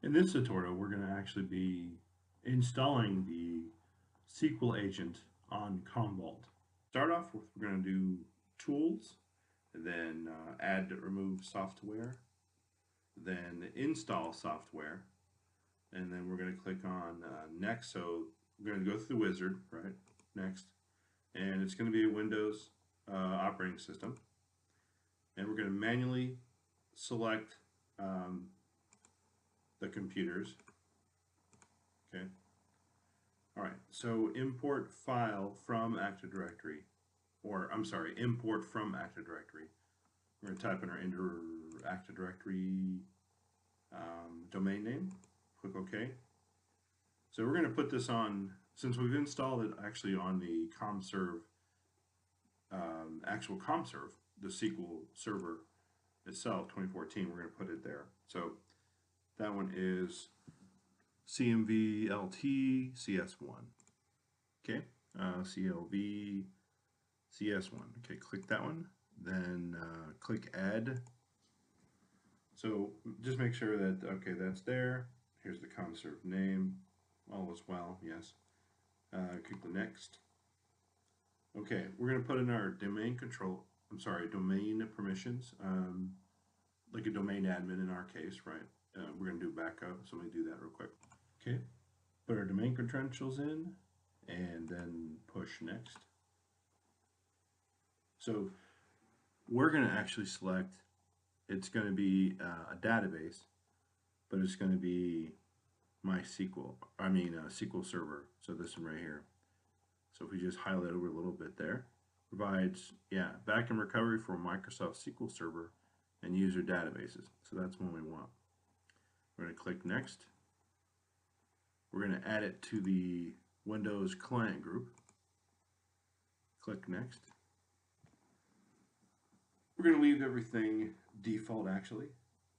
In this tutorial, we're going to actually be installing the SQL agent on Commvault. Start off with, we're going to do Tools, and then Add Remove Software, then Install Software, and then we're going to click on Next. So we're going to go through the wizard, right? Next. And it's going to be a Windows operating system. And we're going to manually select the computers. Okay. All right. So import file from Active Directory, or I'm sorry, import from Active Directory. We're going to type in our Active Directory domain name. Click OK. So we're going to put this on, since we've installed it actually on the ComServe, actual ComServe, the SQL server itself, 2014, we're going to put it there. So that one is CMVLT CS1. Okay, CLV CS1. Okay, click that one. Then click Add. So just make sure that, okay, that's there. Here's the ComServe name. All is well, yes. Click the Next. Okay, we're going to put in our domain permissions, like a domain admin in our case, right? We're going to do backup, so let me do that real quick. Okay, put our domain credentials in, and then push Next. So we're going to actually select, it's going to be a database, but it's going to be SQL Server, so this one right here. So if we just highlight over a little bit there, provides, backend recovery for Microsoft SQL Server and user databases. So that's one we want. We're going to click Next. We're going to add it to the Windows client group. Click Next. We're going to leave everything default actually,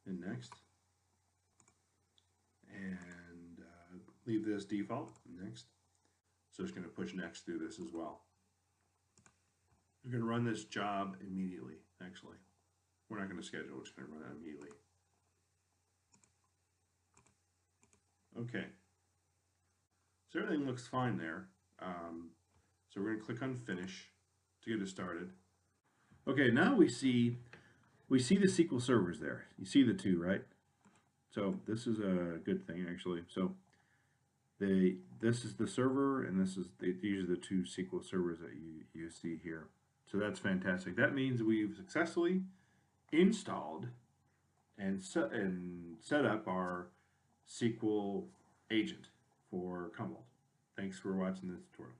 and Next. And leave this default, Next. So it's going to push Next through this as well. We're going to run this job immediately, actually. We're not going to schedule, we're just going to run it immediately. Okay. So everything looks fine there. So we're going to click on Finish to get it started. Okay, now we see the SQL servers there. You see the two, right? So this is a good thing, actually. So this is the server, and these are the two SQL servers that you see here. So that's fantastic. That means we've successfully installed and set up our SQL agent for Commvault. Thanks for watching this tutorial.